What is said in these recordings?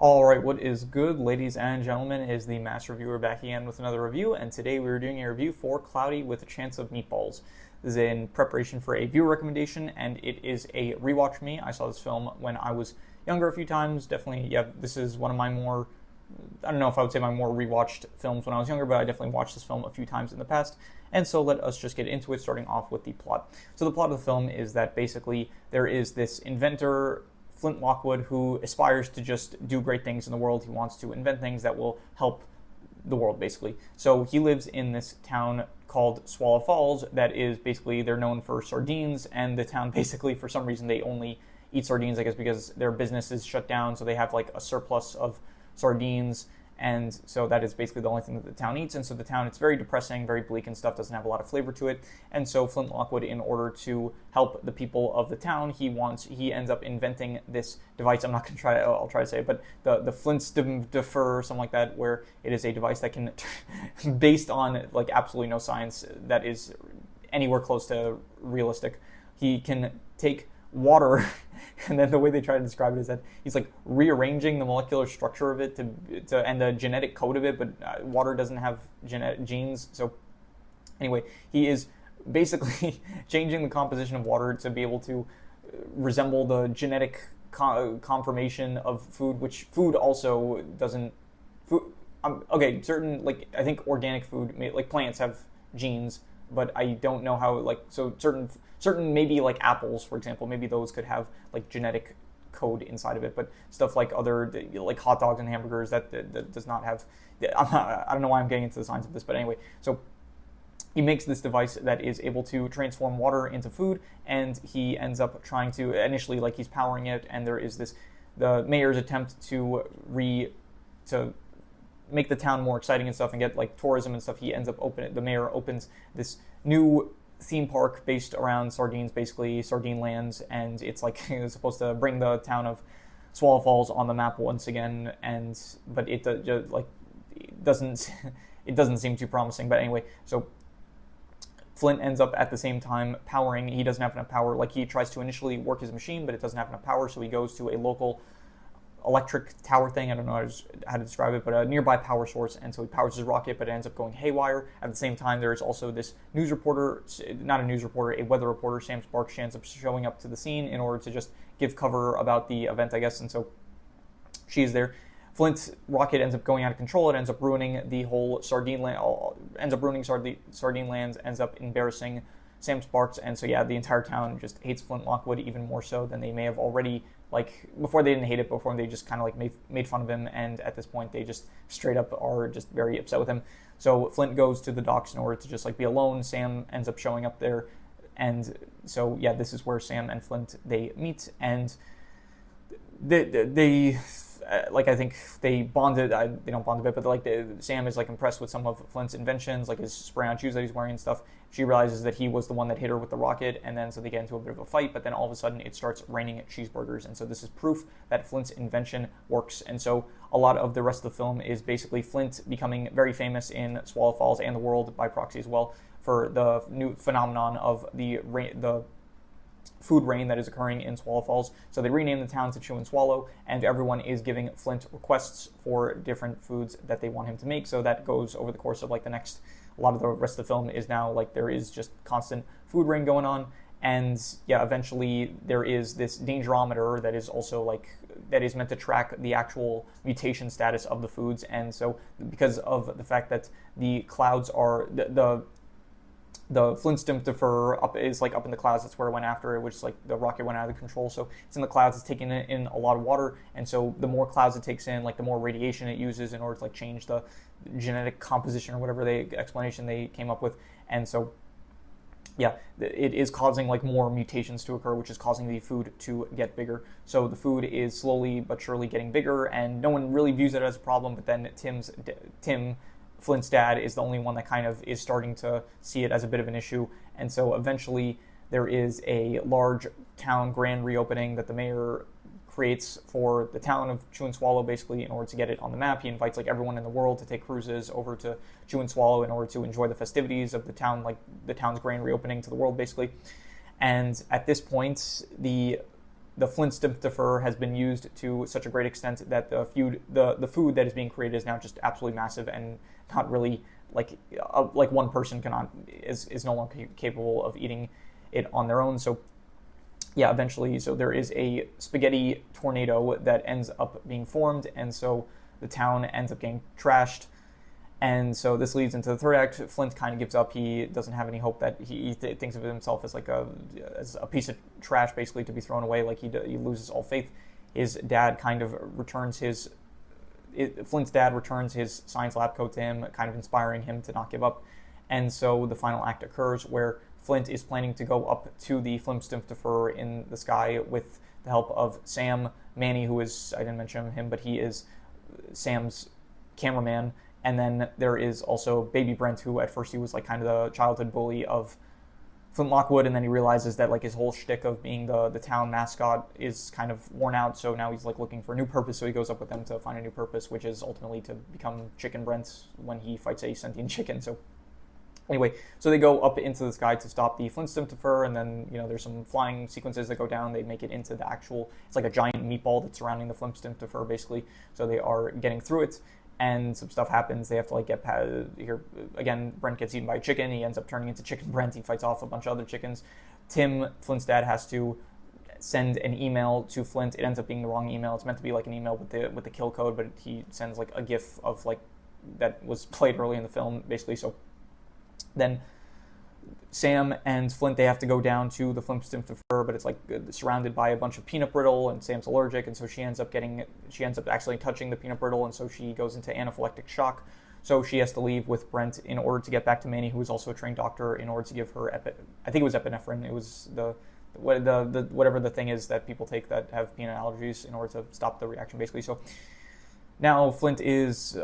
Alright, what is good, ladies and gentlemen, is the Master Reviewer back again with another review, and today we're doing a review for Cloudy with a Chance of Meatballs. This is in preparation for a viewer recommendation, and it is a rewatch for me. I saw this film when I was younger a few times. Definitely, yeah, this is one of my more, I don't know if I would say my more rewatched films when I was younger, but I definitely watched this film a few times in the past. And so let us just get into it, starting off with the plot. So the plot of the film is that basically there is this inventor, Flint Lockwood, who aspires to just do great things in the world. He wants to invent things that will help the world, basically. So he lives in this town called Swallow Falls that is basically, they're known for sardines, and the town basically, for some reason, they only eat sardines, I guess because their business is shut down, so they have like a surplus of sardines, and so that is basically the only thing that the town eats. And so the town, it's very depressing, very bleak and stuff, doesn't have a lot of flavor to it. And so Flint Lockwood, in order to help the people of the town, he ends up inventing this device. I'm not going to try, I'll try to say it, but the Flintstone or something like that, where it is a device that can, based on like absolutely no science that is anywhere close to realistic, he can take water, and then the way they try to describe it is that he's like rearranging the molecular structure of it to and the genetic code of it, but water doesn't have genes. So anyway, he is basically changing the composition of water to be able to resemble the genetic conformation of food, which food also doesn't. Food, okay, certain, like, I think organic food, like plants, have genes, but I don't know how, like, so certain maybe like apples, for example, maybe those could have like genetic code inside of it, but stuff like other, like hot dogs and hamburgers, that does not have. I don't know why I'm getting into the science of this, but anyway, so he makes this device that is able to transform water into food, and he ends up trying to, initially, like, he's powering it, and there is this, the mayor's attempt to make the town more exciting and stuff and get like tourism and stuff. The mayor opens this new theme park based around sardines, basically Sardine Lands, and it's like it's supposed to bring the town of Swallow Falls on the map once again, but it doesn't it doesn't seem too promising. But anyway, so Flint ends up at the same time powering. He doesn't have enough power. Like, he tries to initially work his machine, but it doesn't have enough power, so he goes to a local electric tower thing, I don't know how to describe it, but a nearby power source, and so he powers his rocket, but it ends up going haywire. At the same time, there is also this news reporter, not a news reporter, a weather reporter, Sam Sparks. She ends up showing up to the scene in order to just give cover about the event, I guess, and so she's there. Flint's rocket ends up going out of control. It ends up ruining the whole sardine land, sardine lands, ends up embarrassing Sam Sparks, and so yeah, the entire town just hates Flint Lockwood even more so than they may have already. Like, before they didn't hate it, before they just kind of like made fun of him, and at this point they just straight up are just very upset with him. So Flint goes to the docks in order to just like be alone. Sam ends up showing up there, and so yeah, this is where Sam and Flint, they meet, and they like, I think they bonded. They don't bond a bit, but like Sam is like impressed with some of Flint's inventions, like his spray-on shoes that he's wearing and stuff. She realizes that he was the one that hit her with the rocket, and then so they get into a bit of a fight. But then all of a sudden it starts raining cheeseburgers, and so this is proof that Flint's invention works. And so a lot of the rest of the film is basically Flint becoming very famous in Swallow Falls and the world by proxy as well for the new phenomenon of the food rain that is occurring in Swallow Falls. So they rename the town to Chew and Swallow, and everyone is giving Flint requests for different foods that they want him to make. So that goes over the course of like the next, a lot of the rest of the film is now like there is just constant food rain going on. And yeah, eventually there is this dangerometer that is also like, that is meant to track the actual mutation status of the foods. And so because of the fact that the clouds are, the Flintstone is like up in the clouds. That's where it went after it, which is like the rocket went out of control. So it's in the clouds. It's taking in a lot of water, and so the more clouds it takes in, like the more radiation it uses in order to like change the genetic composition or whatever explanation they came up with. And so yeah, it is causing like more mutations to occur, which is causing the food to get bigger. So the food is slowly but surely getting bigger, and no one really views it as a problem. But then Tim, Flint's dad, is the only one that kind of is starting to see it as a bit of an issue. And so eventually there is a large town grand reopening that the mayor creates for the town of Chew and Swallow, basically, in order to get it on the map. He invites like everyone in the world to take cruises over to Chew and Swallow in order to enjoy the festivities of the town, like the town's grand reopening to the world, basically. And at this point, the the Flint Stimptifer has been used to such a great extent that the food that is being created is now just absolutely massive and not really like one person is no longer capable of eating it on their own. So yeah, eventually, so there is a spaghetti tornado that ends up being formed, and so the town ends up getting trashed. And so this leads into the third act. Flint kind of gives up. He doesn't have any hope that he thinks of himself as like as a piece of trash, basically, to be thrown away. Like he loses all faith. His dad kind of returns Flint's dad returns his science lab coat to him, kind of inspiring him to not give up. And so the final act occurs where Flint is planning to go up to the Flint Stimptifer in the sky with the help of Sam, Manny, who is, I didn't mention him, but he is Sam's cameraman. And then there is also Baby Brent, who at first he was like kind of the childhood bully of Flint Lockwood, and then he realizes that like his whole shtick of being the town mascot is kind of worn out, so now he's like looking for a new purpose, so he goes up with them to find a new purpose, which is ultimately to become Chicken Brent when he fights a sentient chicken. So anyway, so they go up into the sky to stop the Flint Stimptifer, and then, you know, there's some flying sequences that go down. They make it into the actual, it's like a giant meatball that's surrounding the Flint Stimptifer, basically. So they are getting through it, and some stuff happens. They have to like get here again. Brent gets eaten by a chicken. He ends up turning into Chicken Brent. He fights off a bunch of other chickens. Tim, Flint's dad, has to send an email to Flint. It ends up being the wrong email. It's meant to be like an email with the kill code, but he sends like a GIF of like that was played early in the film, basically. So then Sam and Flint, they have to go down to the Flint Stimptifer, but it's like surrounded by a bunch of peanut brittle, and Sam's allergic, and so she ends up accidentally touching the peanut brittle, and so she goes into anaphylactic shock. So she has to leave with Brent in order to get back to Manny, who is also a trained doctor, in order to give her I think it was epinephrine. It was the whatever the thing is that people take that have peanut allergies, in order to stop the reaction, basically. So now Flint is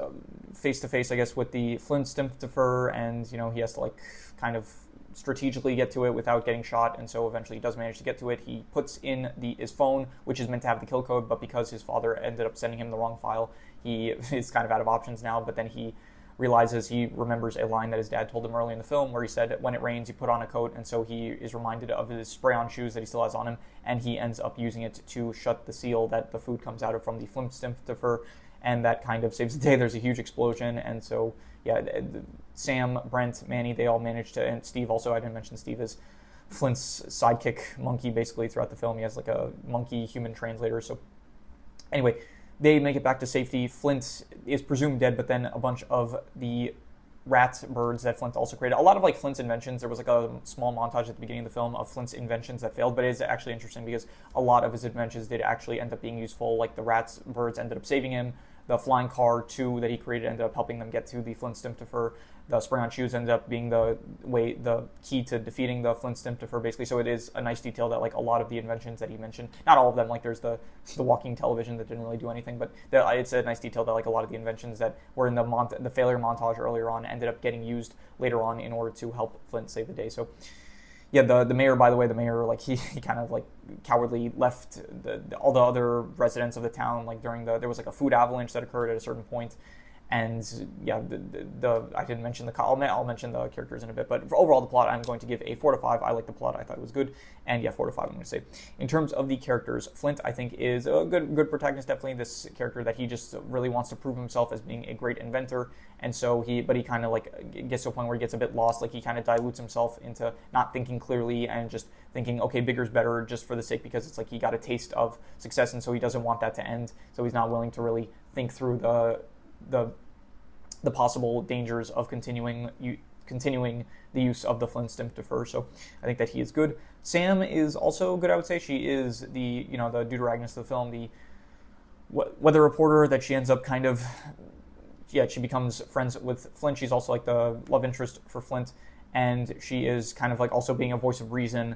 face to face, I guess, with the Flint Stimptifer, and, you know, he has to like kind of strategically get to it without getting shot, and so eventually he does manage to get to it. He puts in his phone, which is meant to have the kill code, but because his father ended up sending him the wrong file, he is kind of out of options now. But then he remembers a line that his dad told him early in the film, where he said, when it rains, you put on a coat, and so he is reminded of his spray-on shoes that he still has on him, and he ends up using it to shut the seal that the food comes out of from the Flint Stimptifer, and that kind of saves the day. There's a huge explosion, and so yeah, Sam, Brent, Manny, they all manage to, and Steve also, I didn't mention Steve, is Flint's sidekick monkey, basically, throughout the film. He has like a monkey human translator. So anyway, they make it back to safety. Flint is presumed dead, but then a bunch of the rat birds that Flint also created, a lot of like Flint's inventions, there was like a small montage at the beginning of the film of Flint's inventions that failed, but it is actually interesting because a lot of his inventions did actually end up being useful. Like the birds ended up saving him. The flying car, too, that he created ended up helping them get to the Flint Stimptifer. The spray-on shoes ended up being the key to defeating the Flint Stimptifer, basically. So it is a nice detail that like a lot of the inventions that he mentioned, not all of them, like there's the walking television that didn't really do anything, but it's a nice detail that like a lot of the inventions that were in the failure montage earlier on ended up getting used later on in order to help Flint save the day. So yeah, the mayor, by the way, like he kind of like cowardly left all the other residents of the town, like there was like a food avalanche that occurred at a certain point. And yeah, I didn't mention I'll mention the characters in a bit, but for overall the plot, I'm going to give a 4 to 5. I like the plot. I thought it was good, and yeah, 4 to 5. I'm going to say. In terms of the characters, Flint, I think, is a good protagonist. Definitely this character that he just really wants to prove himself as being a great inventor, and so he kind of like gets to a point where he gets a bit lost. Like he kind of dilutes himself into not thinking clearly and just thinking, okay, bigger's better, just for the sake, because it's like he got a taste of success, and so he doesn't want that to end. So he's not willing to really think through the possible dangers of continuing the use of the Flint Stimptifer. So I think that he is good. Sam is also good, I would say. She is the deuteragonist of the film, the weather reporter that she ends up kind of, she becomes friends with Flint. She's also like the love interest for Flint, and she is kind of like also being a voice of reason.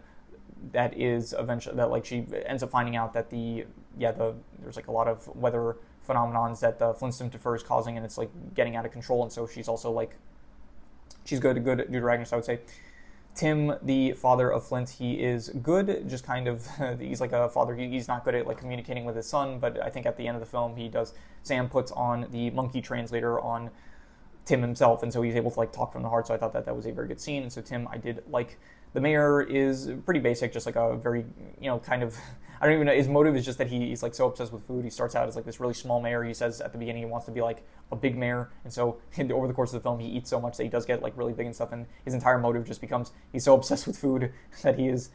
That is eventually that like she ends up finding out that there's like a lot of weather phenomenons that the Flint Stimptifer is causing, and it's like getting out of control, and so she's also like she's good deuteragonist, I would say. Tim, the father of Flint, he is good, just kind of he's like a father. He's not good at like communicating with his son, but I think at the end of the film Sam puts on the monkey translator on Tim himself, and so he's able to like talk from the heart. So I thought that was a very good scene, and so Tim I did like The mayor is pretty basic, just like a very, kind of, I don't even know, his motive is just that he's like so obsessed with food. He starts out as like this really small mayor. He says at the beginning he wants to be like a big mayor, and so over the course of the film he eats so much that he does get like really big and stuff, and his entire motive just becomes he's so obsessed with food that he's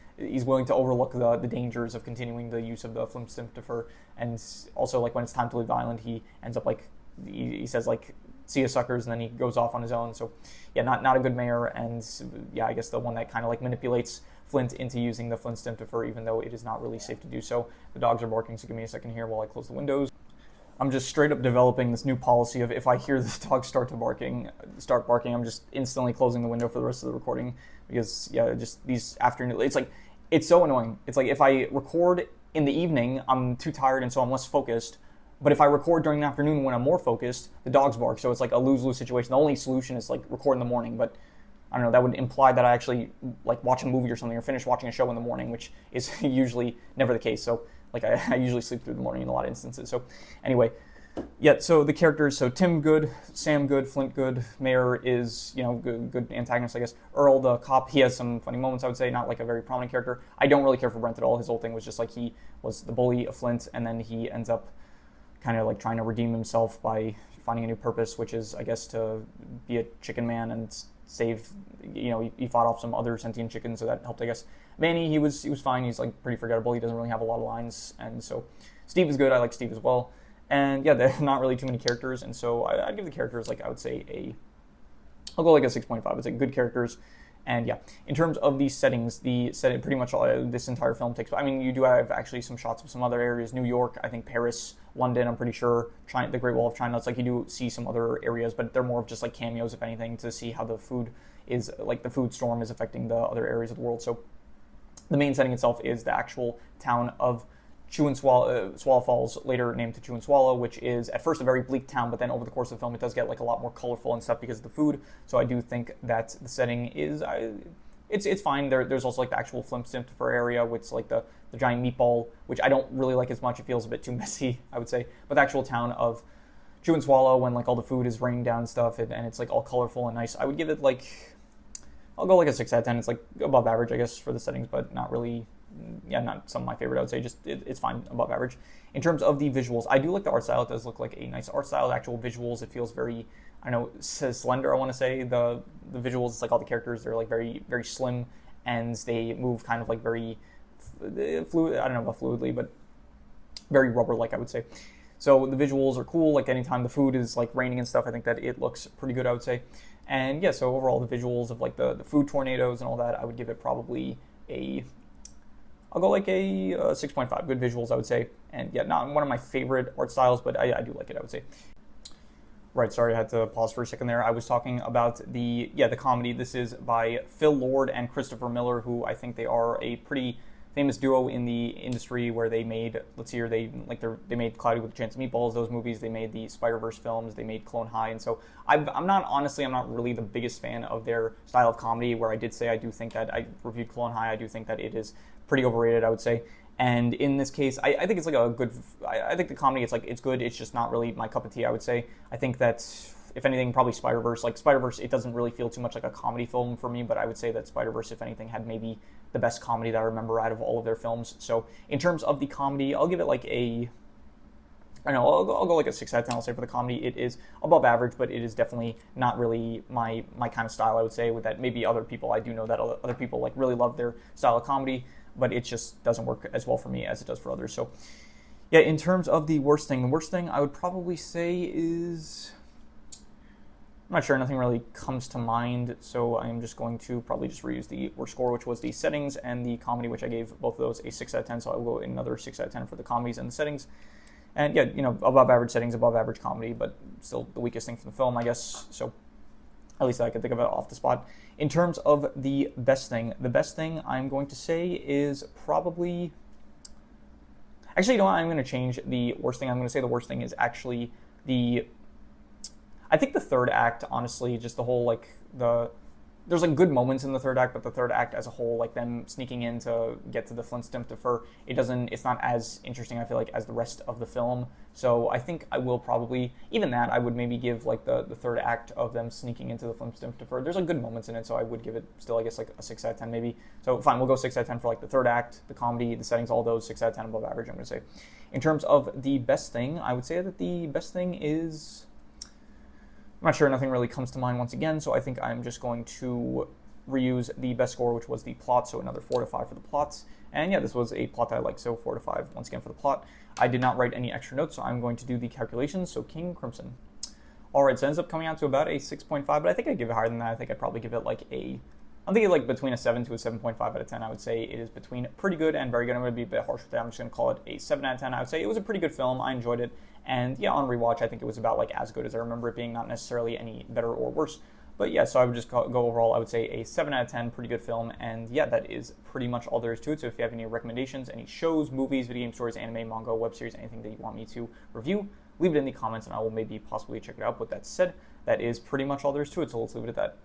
willing to overlook the dangers of continuing the use of the Flimstifter, and also like when it's time to leave the island, he ends up like he says like see you suckers, and then he goes off on his own. So yeah, not a good mayor, and yeah, I guess the one that kind of like manipulates Flint into using the Flimstifter, even though it is not really safe to do so. The dogs are barking, so give me a second here while I close the windows. I'm just straight up developing this new policy of if I hear the dogs start barking, I'm just instantly closing the window for the rest of the recording, because yeah, just these afternoon, it's so annoying. It's like if I record in the evening, I'm too tired and so I'm less focused. But if I record during the afternoon when I'm more focused, the dogs bark. So it's like a lose-lose situation. The only solution is like record in the morning, but I don't know, that would imply that I actually like watch a movie or something or finish watching a show in the morning, which is usually never the case. So like I usually sleep through the morning in a lot of instances. So anyway, yeah, so the characters, so Tim good, Sam good, Flint good, Mayor is, good antagonist, I guess. Earl, the cop, he has some funny moments, I would say, not like a very prominent character. I don't really care for Brent at all. His whole thing was just like he was the bully of Flint, and then he ends up kind of like trying to redeem himself by finding a new purpose, which is, I guess, to be a chicken man and save, he fought off some other sentient chickens, so that helped, I guess. Manny, he was fine. He's like pretty forgettable. He doesn't really have a lot of lines, and so Steve is good. I like Steve as well. And yeah, there are not really too many characters, and so I'd give the characters like I would say I'll go like a 6.5. It's like good characters. And yeah, in terms of the settings, pretty much this entire film takes. I mean, you do have actually some shots of some other areas: New York, I think Paris, London. I'm pretty sure China, the Great Wall of China. It's like you do see some other areas, but they're more of just like cameos, if anything, to see how the food is like the food storm is affecting the other areas of the world. So the main setting itself is the actual town of Swallow Falls, later named to Chew and Swallow, which is at first a very bleak town, but then over the course of the film it does get like a lot more colorful and stuff because of the food. So I do think that the setting is it's fine. There's also like the actual Flimstifter area, which is like the giant meatball, which I don't really like as much. It feels a bit too messy, I would say. But the actual town of Chew and Swallow, when like all the food is raining down and stuff, and it's like all colorful and nice, I would give it like, I'll go like a 6 out of 10. It's like above average, I guess, for the settings, but not really. Yeah, not some of my favorite, I would say. Just it's fine, above average. In terms of the visuals, I do like the art style. It does look like a nice art style. The actual visuals, it feels very, I don't know, slender, I want to say. The visuals, it's like all the characters, they're like very, very slim, and they move kind of like very fluid, I don't know about fluidly, but very rubber-like, I would say. So the visuals are cool. Like anytime the food is like raining and stuff, I think that it looks pretty good, I would say. And yeah, so overall the visuals of like the food tornadoes and all that, I would give it probably I'll go like a 6.5. Good visuals, I would say. And yeah, not one of my favorite art styles, but I do like it, I would say. Right, sorry, I had to pause for a second there. I was talking about the comedy. This is by Phil Lord and Christopher Miller, who I think they are a pretty famous duo in the industry, where they made, let's see here, they made Cloudy with a Chance of Meatballs, those movies. They made the Spider-Verse films. They made Clone High. And so I'm not really the biggest fan of their style of comedy, where I did say I do think that I reviewed Clone High. I do think that it is pretty overrated, I would say. And in this case, I think it's like a good, I think the comedy, it's good. It's just not really my cup of tea, I would say. I think that, if anything, probably Spider-Verse. Like Spider-Verse, it doesn't really feel too much like a comedy film for me, but I would say that Spider-Verse, if anything, had maybe the best comedy that I remember out of all of their films. So in terms of the comedy, I'll give it like I'll go like a 6 out of 10, I'll say, for the comedy. It is above average, but it is definitely not really my kind of style, I would say, with that maybe other people, I do know that other people like really love their style of comedy, but it just doesn't work as well for me as it does for others. So yeah, in terms of the worst thing I would probably say is, I'm not sure, nothing really comes to mind, so I am just going to probably just reuse the worst score, which was the settings and the comedy, which I gave both of those a 6 out of 10, so I will go another 6 out of 10 for the comedies and the settings. And yeah, above average settings, above average comedy, but still the weakest thing from the film, I guess, so at least I can think of it off the spot. In terms of the best thing I'm going to say is probably, actually, I'm going to change the worst thing. I'm going to say the worst thing is actually I think the third act, honestly, just the whole, like, the there's like good moments in the third act, but the third act as a whole, like them sneaking in to get to the Flintstones to fur, it's not as interesting, I feel like, as the rest of the film. So I think I will probably, even that, I would maybe give like the third act of them sneaking into the Flintstones to fur. There's like good moments in it, so I would give it still, I guess, like a 6 out of 10 maybe. So fine, we'll go 6 out of 10 for like the third act, the comedy, the settings, all those, 6 out of 10 above average, I'm going to say. In terms of the best thing, I would say that the best thing is, I'm not sure, nothing really comes to mind once again, so I think I'm just going to reuse the best score, which was the plot, so another 4 to 5 for the plots. And yeah, this was a plot that I liked, so 4 to 5 once again for the plot. I did not write any extra notes, so I'm going to do the calculations, so King Crimson. Alright, so it ends up coming out to about a 6.5, but I think I'd give it higher than that. I think I'd probably give it like I'm thinking like between a 7 to a 7.5 out of 10. I would say it is between pretty good and very good. I'm going to be a bit harsh with it. I'm just going to call it a 7 out of 10. I would say it was a pretty good film. I enjoyed it. And yeah, on rewatch, I think it was about like as good as I remember it being, not necessarily any better or worse. But yeah, so I would just go overall, I would say a 7 out of 10, pretty good film. And yeah, that is pretty much all there is to it. So if you have any recommendations, any shows, movies, video game stories, anime, manga, web series, anything that you want me to review, leave it in the comments and I will maybe possibly check it out. But that said, that is pretty much all there is to it. So let's leave it at that.